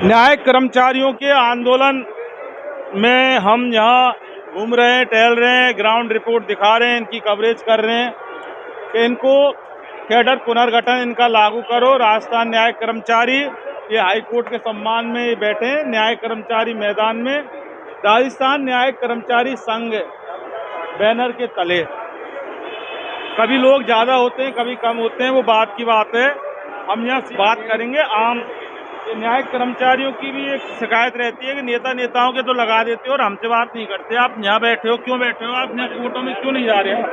न्यायिक कर्मचारियों के आंदोलन में हम यहाँ घूम रहे हैं, टहल रहे हैं, ग्राउंड रिपोर्ट दिखा रहे हैं, इनकी कवरेज कर रहे हैं कि इनको कैडर पुनर्गठन इनका लागू करो। राजस्थान न्यायिक कर्मचारी ये हाई कोर्ट के सम्मान में ये बैठे हैं न्यायिक कर्मचारी मैदान में, राजस्थान न्यायिक कर्मचारी संघ बैनर के तले। कभी लोग ज़्यादा होते हैं, कभी कम होते हैं, वो बात की बात है। हम यहाँ बात करेंगे आम न्यायिक कर्मचारियों की भी एक शिकायत रहती है कि नेताओं के तो लगा देते हो और हमसे बात नहीं करते। आप यहाँ बैठे हो, क्यों बैठे हो? आप यहाँ कोर्टों में क्यों नहीं जा रहे हैं?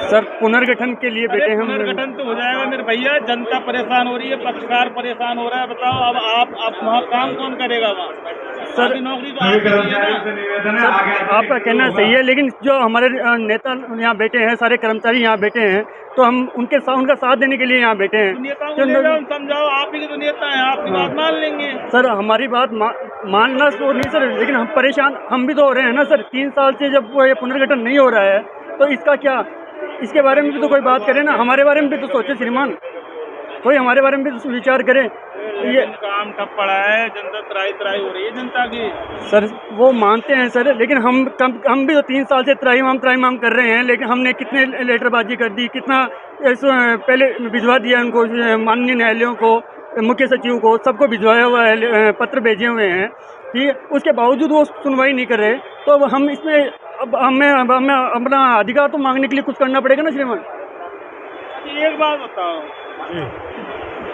सर पुनर्गठन के लिए बैठे हम। पुनर्गठन तो हो जाएगा मेरे भैया, जनता परेशान हो रही है, पक्षकार परेशान हो रहा है। बताओ अब आप वहाँ काम कौन करेगा? वहाँ सर नौकरी तो आपका कहना सही है, लेकिन जो हमारे नेता यहाँ बैठे हैं, सारे कर्मचारी यहाँ बैठे हैं, तो हम उनका साथ देने के लिए यहाँ बैठे हैं। नेताओं को समझाओ, आप ही के तो नेता हैं, आपकी बात मान लेंगे। सर हमारी बात मानना तो नहीं सर, लेकिन हम परेशान हम भी तो हो रहे हैं ना सर। 3 साल से जब ये पुनर्गठन नहीं हो रहा है तो इसका क्या, इसके बारे में भी तो कोई बात करे ना, हमारे बारे में भी तो सोचे श्रीमान, कोई हमारे बारे में भी तो विचार करे। ये काम ठप पड़ा है, जनता त्राही हो रही है जनता की। सर वो मानते हैं सर, लेकिन हम भी तो 3 साल से त्राहीमाम कर रहे हैं, लेकिन हमने कितने लेटरबाजी कर दी, कितना पहले भिजवा दिया उनको, माननीय न्यायालयों को, मुख्य सचिव को, सबको भिजवाया हुआ है, पत्र भेजे हुए हैं, ठीक है। उसके बावजूद वो सुनवाई नहीं कर रहे, तो हम इसमें अब हमें अपना अधिकार तो मांगने के लिए कुछ करना पड़ेगा ना श्रीमान। एक बात बताओ,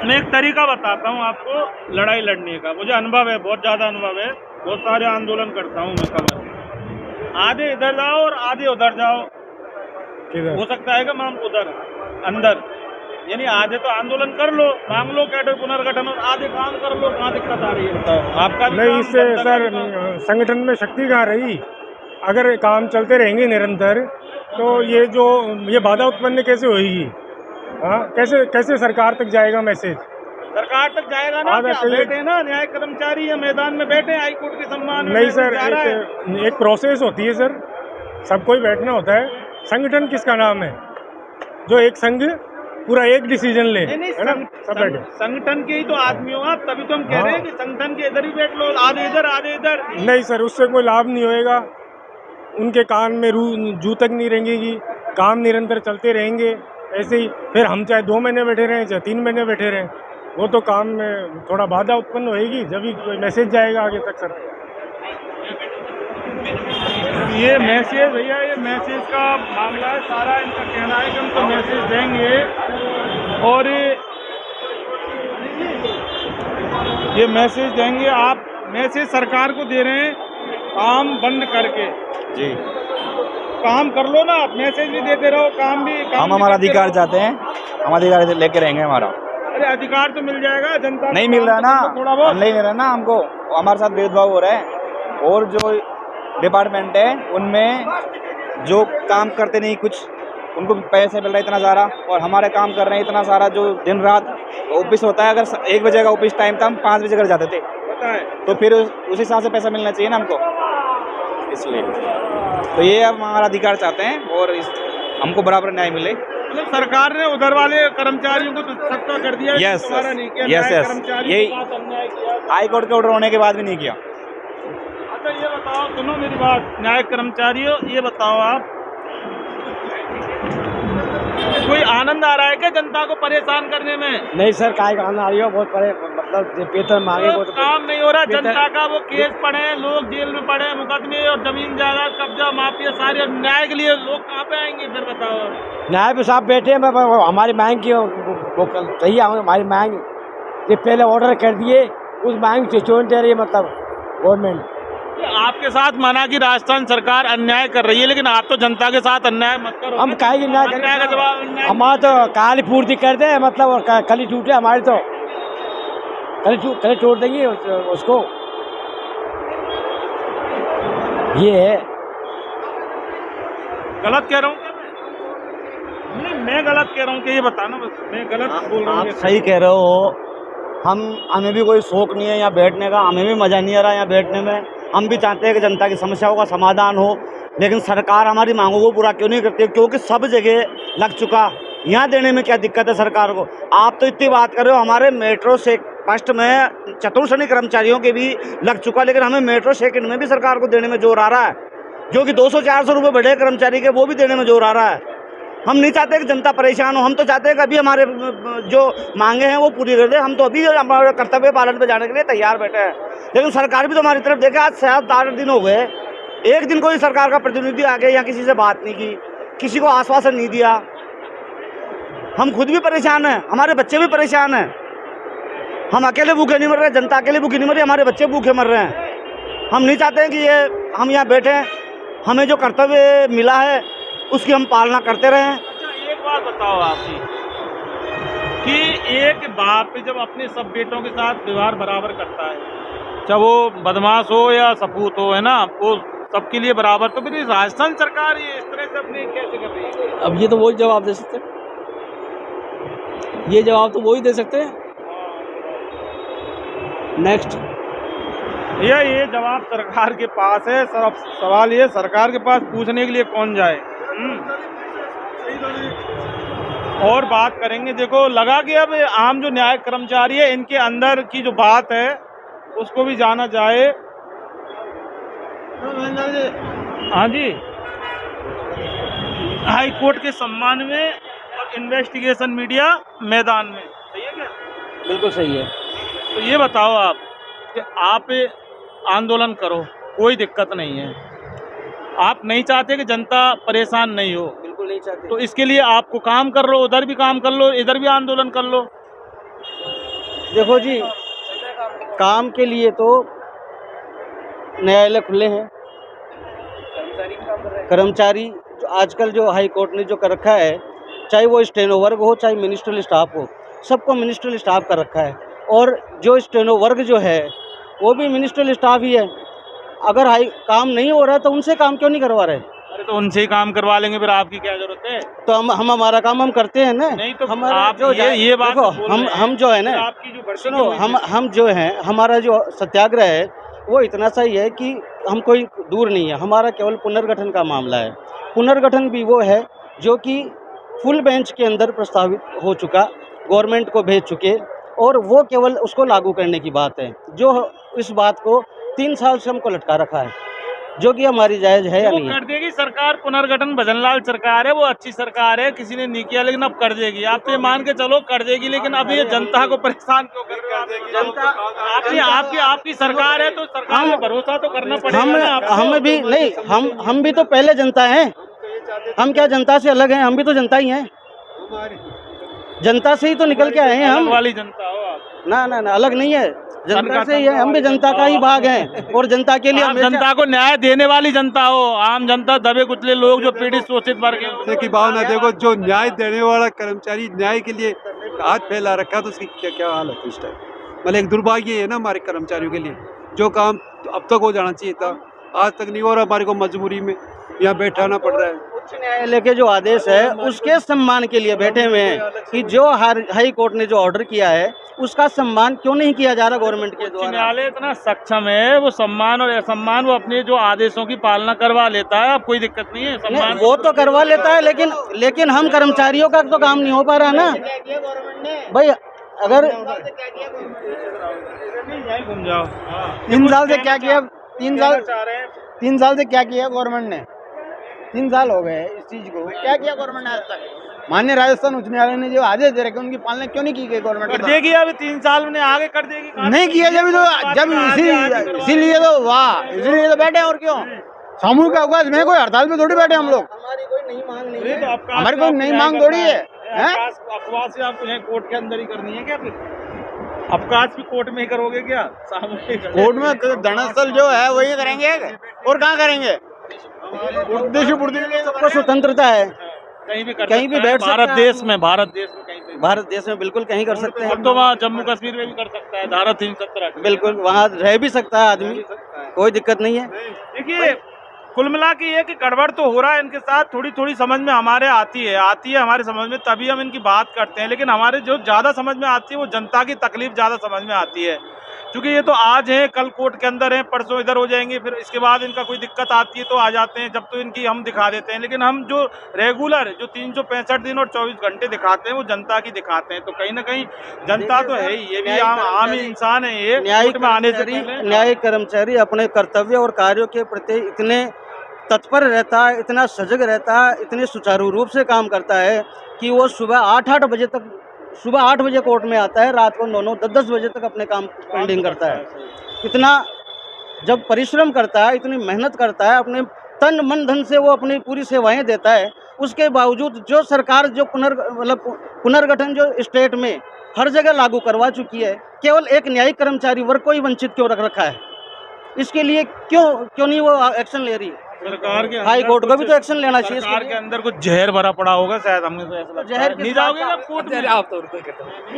मैं एक तरीका बताता हूँ आपको लड़ाई लड़ने का। मुझे अनुभव है, बहुत ज़्यादा अनुभव है, बहुत सारे आंदोलन करता हूँ मैं। कब आधे इधर जाओ और आधे उधर जाओ, हो सकता है कि हम उधर अंदर, यानी आधे तो आंदोलन कर लो, मांग लो कैडर पुनर्गठन, और आधे काम कर लो। कहाँ दिक्कत आ रही है बताओ? आपका नहीं, इससे सर संगठन में शक्ति कहाँ रही? अगर काम चलते रहेंगे निरंतर तो ये बाधा उत्पन्न कैसे होगी? हाँ, कैसे सरकार तक जाएगा मैसेज? सरकार तक जाएगा ना, बैठे ना न्यायिक कर्मचारी या मैदान में बैठे हाई कोर्ट के सम्मान में। नहीं सर, एक प्रोसेस होती है सर, सबको ही बैठना होता है। संगठन किसका नाम है? जो एक संघ पूरा एक डिसीजन ले, है ना? सब बैठे संगठन के ही तो आदमी हो आप, तभी तो हम कह रहे हैं कि संगठन के इधर ही बैठ लो, आधे इधर आधे इधर। नहीं सर, उससे कोई लाभ नहीं होएगा। उनके कान में जू तक नहीं रहेंगी, काम निरंतर चलते रहेंगे ऐसे ही। फिर हम चाहे 2 महीने बैठे रहें, चाहे 3 महीने बैठे रहें, वो तो काम में थोड़ा बाधा उत्पन्न होएगी जब भी कोई मैसेज जाएगा आगे तक सर। ये मैसेज भैया, ये मैसेज का मामला है सारा। इनका कहना है कि हम तो मैसेज देंगे, और ये मैसेज देंगे। आप मैसेज सरकार को दे रहे हैं काम बंद करके। जी, काम कर लो ना, आप मैसेज भी देते रहो, काम भी। हम हमारा अधिकार चाहते हैं, हम अधिकार लेके रहेंगे हमारा। अरे अधिकार तो मिल जाएगा, जनता नहीं मिल रहा ना, थोड़ा बहुत नहीं मिल रहा ना हमको, हमारे साथ भेदभाव हो रहा है। और जो डिपार्टमेंट है उनमें जो काम करते नहीं, कुछ उनको पैसे मिल रहा है इतना सारा, और हमारे काम कर रहे हैं इतना सारा। जो दिन रात ऑफिस होता है, अगर 1 बजे का ऑफिस टाइम था, हम 5 बजे घर जाते थे, पता है, तो फिर उस हिसाब से पैसा मिलना चाहिए ना हमको, इसलिए। तो ये अब हमारा अधिकार चाहते हैं और हमको बराबर न्याय मिले। मतलब सरकार ने उधर वाले कर्मचारियों को तो सबका कर दिया, यस नहीं किया, यस, यही हाई कोर्ट के ऑर्डर होने के बाद भी नहीं किया। अच्छा ये बताओ, सुनो मेरी बात, न्यायिक कर्मचारियों, ये बताओ आप, कोई आनंद आ रहा है क्या जनता को परेशान करने में? नहीं सर, काय का आनंद आ रही हो, बहुत मतलब वेतन मांगे, तो काम नहीं हो रहा जनता का। वो केस पड़े हैं, लोग जेल में पड़े हैं, मुकदमे और जमीन जायदाद कब्जा माफिया सारे। न्याय के लिए लोग कहाँ पे आएंगे फिर बताओ? न्याय पे साहब बैठे हैं, हमारी मांग की वो सही है। हमारी मांग ये पहले ऑर्डर कर दिए, उस मांग से छोड़ दे रही है मतलब गवर्नमेंट। आपके साथ माना कि राजस्थान सरकार अन्याय कर रही है, लेकिन आप तो जनता के साथ अन्याय मत करो। हम काहे की न्याय अन्याय का जवाब, हमारा तो काल पूर्ति कर दे मतलब, और कली टूटे हमारी तो कली तोड़ देंगे उसको। ये है, गलत कह रहा हूँ? नहीं, मैं गलत कह रहा हूँ कि ये बताना, बस मैं गलत बोल रहा हूँ? आप सही कह रहे हो। हमें भी कोई शौक नहीं है यहाँ बैठने का, हमें भी मज़ा नहीं आ रहा यहाँ बैठने में। हम भी चाहते हैं कि जनता की समस्याओं का समाधान हो, लेकिन सरकार हमारी मांगों को पूरा क्यों नहीं करती? क्योंकि सब जगह लग चुका, यहाँ देने में क्या दिक्कत है सरकार को? आप तो इतनी बात कर रहे हो, हमारे मेट्रो से फर्स्ट में चतुर्थ श्रेणी कर्मचारियों के भी लग चुका, लेकिन हमें मेट्रो सेकंड में भी सरकार को देने में जोर आ रहा है, जो कि 200-400 रुपये बढ़े कर्मचारी के, वो भी देने में जोर आ रहा है। हम नहीं चाहते कि जनता परेशान हो, हम तो चाहते हैं कि अभी हमारे जो मांगे हैं वो पूरी कर दे। हम तो अभी हमारे कर्तव्य पालन पे जाने के लिए तैयार बैठे हैं, लेकिन सरकार भी तो हमारी तरफ देखे। आज 7-8 दिन हो गए, एक दिन कोई सरकार का प्रतिनिधि आ गया या किसी से बात नहीं की, किसी को आश्वासन नहीं दिया। हम खुद भी परेशान हैं, हमारे बच्चे भी परेशान हैं। हम अकेले भूखे नहीं मर रहे, जनता अकेले भूखे नहीं मर रही, हमारे बच्चे भूखे मर रहे हैं। हम नहीं चाहते हैं कि ये हम यहाँ बैठे, हमें जो कर्तव्य मिला है उसकी हम पालना करते रहें। अच्छा, एक बात बताओ आपकी कि एक बाप जब अपने सब बेटों के साथ व्यवहार बराबर करता है, चाहे वो बदमाश हो या सपूत हो, है ना, वो सबके लिए बराबर, तो फिर राजस्थान सरकार ये इस तरह से अपने कैसे कर रही है? अब ये तो वही जवाब दे सकते हैं, ये जवाब तो वही दे सकते हैं। नेक्स्ट ये जवाब सरकार के पास है। सवाल ये, सरकार के पास पूछने के लिए कौन जाए? और बात करेंगे, देखो लगा कि अब आम जो न्यायिक कर्मचारी है इनके अंदर की जो बात है उसको भी जाना जाए। हाँ जी, हाई कोर्ट के सम्मान में और इन्वेस्टिगेशन मीडिया मैदान में, सही है क्या? बिल्कुल सही है। तो ये बताओ आप कि आप आंदोलन करो, कोई दिक्कत नहीं है, आप नहीं चाहते कि जनता परेशान नहीं हो, बिल्कुल नहीं चाहते। तो इसके लिए आपको काम कर लो, उधर भी काम कर लो, इधर भी आंदोलन कर लो। देखो जी, काम के लिए तो न्यायालय खुले हैं, कर्मचारी जो आजकल जो हाई कोर्ट ने जो कर रखा है, चाहे वो स्टेनो वर्ग हो चाहे मिनिस्ट्रियल स्टाफ हो, सबको मिनिस्ट्रियल स्टाफ कर रखा है। और जो स्टेनो वर्ग जो है वो भी मिनिस्ट्रियल स्टाफ ही है। अगर हाई काम नहीं हो रहा है तो उनसे काम क्यों नहीं करवा रहे? अरे तो उनसे ही काम करवा लेंगे, फिर आपकी क्या जरूरत है? तो हम हमारा काम हम करते हैं ना। नहीं तो हमारा आप जो ये बात देखो, तो बोल रहे हैं हम जो है ना, आपकी जो भर्ती सुनो, की हुई हम जो हैं, हमारा जो सत्याग्रह है वो इतना सही है कि हम कोई दूर नहीं है, हमारा केवल पुनर्गठन का मामला है। पुनर्गठन भी वो है जो कि फुल बेंच के अंदर प्रस्तावित हो चुका, गवर्नमेंट को भेज चुके, और वो केवल उसको लागू करने की बात है। जो इस बात को 3 साल से हमको लटका रखा है, जो कि हमारी जायज़ है या वो नहीं है। कर देगी सरकार, पुनर्गठन भजनलाल सरकार है, वो अच्छी सरकार है, किसी ने नहीं किया, लेकिन अब कर देगी। आप तो ये मान के चलो कर देगी, लेकिन अभी ये जनता को परेशान क्यों कर रहे हो? जनता आपकी सरकार है तो सरकार में भरोसा तो करना पड़ेगा ना आपको। हम भी नहीं, हम भी तो पहले जनता हैं। हम क्या जनता से अलग हैं? हम भी तो जनता ही हैं, जनता से ही तो निकल के आए हैं हम। अलग वाली जनता हो आप? ना ना ना, अलग नहीं है, जनता से ही है, हम भी जनता का ही भाग हैं, और जनता के लिए आप जनता को न्याय देने वाली जनता हो। आम जनता, दबे कुचले लोग, जो पीड़ित शोषित वर्ग है की भावना देखो, जो न्याय देने वाला कर्मचारी न्याय के लिए हाथ फैला रखा, तो उसकी क्या क्या हालत है इस टाइम। मतलब एक दुर्भाग्य है ना हमारे कर्मचारियों के लिए, जो काम अब तक हो जाना चाहिए था आज तक नहीं हो रहा, हमारे को मजबूरी में यहाँ बैठाना पड़ रहा है। उच्च न्यायालय के जो आदेश है उसके सम्मान के लिए बैठे हुए हैं कि जो हाई कोर्ट ने जो ऑर्डर किया है उसका सम्मान क्यों नहीं किया जा रहा गवर्नमेंट के द्वारा। न्यायालय इतना सक्षम है, वो सम्मान और असम्मान वो अपने जो आदेशों की पालना करवा लेता है। अब कोई दिक्कत नहीं है, सम्मान वो तो करवा लेता है, लेकिन हम कर्मचारियों का तो काम नहीं हो पा रहा ना भाई। अगर 3 साल से क्या किया, 3 साल से क्या किया गवर्नमेंट ने? 3 साल हो गए इस चीज को, क्या किया गवर्नमेंट ने आज तक? माननीय राजस्थान उच्च न्यायालय ने जो आदेश दे रखे उनकी पालना क्यों नहीं की गई गवर्नमेंट? कर देगी अभी 3 साल में, आगे कर देगी। नहीं किया जब इसीलिए तो वाह, इसीलिए तो बैठे। और क्यों सामूहिक अवकाश में कोई हड़ताल में थोड़ी बैठे हम लोग, हमारी कोई नई मांग नहीं है, हमारी कोई नई मांग थोड़ी है। अफवाह से आप कोर्ट के अंदर ही करनी है क्या? फिर अवकाश भी कोर्ट में ही करोगे क्या? सामूहिक कोर्ट में धरनास्थल जो है वही करेंगे, और कहाँ करेंगे? सबको स्वतंत्रता है, कहीं भी कहीं भी बैठ सकता है। भारत देश में कहीं पे, भारत देश में बिल्कुल कहीं कर सकते हैं। अब तो वहाँ जम्मू कश्मीर में भी कर सकता है, धारा 370 बिल्कुल वहाँ रह भी सकता है आदमी, कोई दिक्कत नहीं है। देखिए, कुल मिला के ये कि गड़बड़ तो हो रहा है इनके साथ, थोड़ी थोड़ी समझ में हमारे आती है हमारे समझ में, तभी हम इनकी बात करते हैं। लेकिन हमारे जो ज़्यादा समझ में आती है वो जनता की तकलीफ ज़्यादा समझ में आती है क्योंकि ये तो आज है, कल कोर्ट के अंदर है, परसों इधर हो जाएंगे, फिर इसके बाद इनका कोई दिक्कत आती है तो आ जाते हैं, जब तो इनकी हम दिखा देते हैं। लेकिन हम जो रेगुलर जो 365 दिन और 24 घंटे दिखाते हैं वो जनता की दिखाते हैं। तो कहीं ना कहीं जनता तो है ही, ये भी आम इंसान है। ये कोर्ट में आने से पहले न्यायिक कर्मचारी अपने कर्तव्य और कार्यों के प्रति इतने तत्पर रहता है, इतना सजग रहता है, इतने सुचारू रूप से काम करता है कि वो सुबह 8 बजे तक, सुबह 8 बजे कोर्ट में आता है, रात को 9, 10 बजे तक अपने काम पेंडिंग करता है। इतना जब परिश्रम करता है, इतनी मेहनत करता है, अपने तन मन धन से वो अपनी पूरी सेवाएं देता है, उसके बावजूद जो सरकार जो पुनर्गठन जो स्टेट में हर जगह लागू करवा चुकी है, केवल एक न्यायिक कर्मचारी वर्ग को ही वंचित क्यों रख रखा है? इसके लिए क्यों नहीं वो एक्शन ले रही है? सरकार के हाई कोर्ट को भी तो एक्शन लेना चाहिए। सरकार के अंदर कुछ जहर भरा पड़ा होगा शायद, हमने तो ऐसा लगता है। नहीं जाओगे आप कोर्ट में? आप तो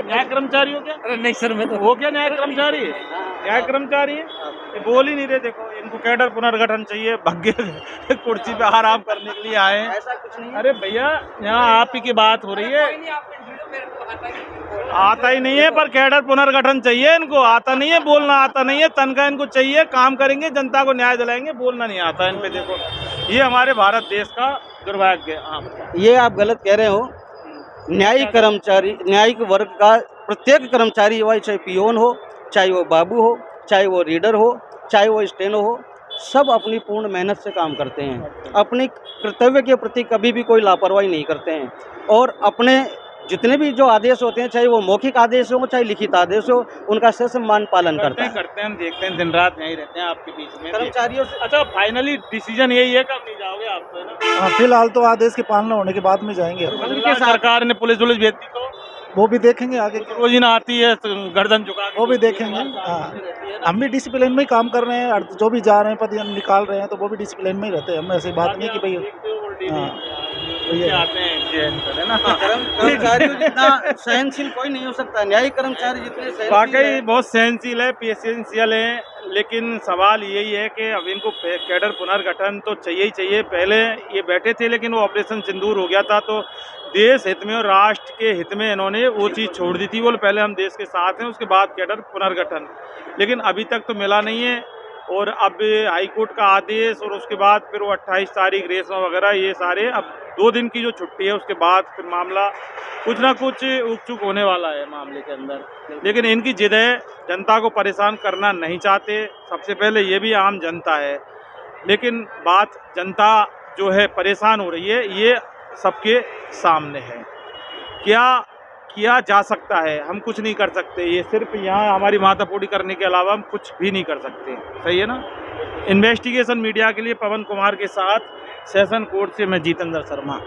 न्याय कर्मचारी हो क्या? अरे नहीं सर, मैं तो वो क्या न्याय कर्मचारी है? न्याय कर्मचारी है, ये बोल ही नहीं रहे। देखो इनको कैडर पुनर्गठन चाहिए, भाग्य कुर्सी पे आराम करने के लिए आए हैं। ऐसा कुछ नहीं है। अरे भैया यहाँ आप ही की बात हो रही है, आता ही नहीं है, पर कैडर पुनर्गठन चाहिए इनको। आता नहीं है, बोलना आता नहीं है, तनख्वाह इनको चाहिए, काम करेंगे, जनता को न्याय दिलाएंगे, बोलना नहीं आता इन पे। देखो ये हमारे भारत देश का दुर्भाग्य है। हाँ, ये आप गलत कह रहे हो। न्यायिक कर्मचारी, न्यायिक वर्ग का प्रत्येक कर्मचारी, चाहे पियोन हो, चाहे वो बाबू हो, चाहे वो रीडर हो, चाहे वो स्टेनो हो, सब अपनी पूर्ण मेहनत से काम करते हैं। अपने कर्तव्य के प्रति कभी भी कोई लापरवाही नहीं करते हैं और अपने जितने भी जो आदेश होते हैं, चाहे वो मौखिक आदेश हो, चाहे लिखित आदेश हो, उनका ससम्मान पालन करते हैं। हम देखते हैं, दिन रात यहीं रहते हैं आपके बीच में कर्मचारियों से। अच्छा, फाइनली डिसीजन यही है, कब नहीं जाओगे आप तो, है ना? फिलहाल तो आदेश की पालना होने के बाद में जाएंगे। सरकार ने पुलिस भेज दी तो वो भी देखेंगे आगे, रोज ही ना आती है तो गर्दन झुका के वो भी देखेंगे। हाँ, हम भी डिसिप्लिन में ही काम कर रहे हैं, जो भी जा रहे हैं पति निकाल रहे हैं तो वो भी डिसिप्लिन में ही रहते हैं। हम ऐसी बात नहीं कि भाई ये आते हैं, है ना? कर्मचारी जितना सहनशील कोई नहीं हो सकता। न्यायिक कर्मचारी जितने सहनशील वाकई बहुत सहनशील है, पेशेंशियल है। लेकिन सवाल यही है कि अब इनको कैडर पुनर्गठन तो चाहिए ही चाहिए। पहले ये बैठे थे, लेकिन वो ऑपरेशन सिंदूर हो गया था तो देश हित में और राष्ट्र के हित में इन्होंने वो चीज़ छोड़ दी थी। वो पहले हम देश के साथ हैं, उसके बाद कैडर पुनर्गठन, लेकिन अभी तक तो मिला नहीं है। और अब हाई कोर्ट का आदेश और उसके बाद फिर वो 28 तारीख रेसमा वगैरह, ये सारे अब 2 दिन की जो छुट्टी है उसके बाद फिर मामला कुछ ना कुछ उकचुक होने वाला है मामले के अंदर। लेकिन इनकी जिद है, जनता को परेशान करना नहीं चाहते। सबसे पहले ये भी आम जनता है, लेकिन बात जनता जो है परेशान हो रही है, ये सबके सामने है। क्या किया जा सकता है? हम कुछ नहीं कर सकते। ये सिर्फ यहाँ हमारी माथाफोड़ी करने के अलावा हम कुछ भी नहीं कर सकते। सही है ना? इन्वेस्टिगेशन मीडिया के लिए पवन कुमार के साथ सेशन कोर्ट से मैं जितेंद्र शर्मा।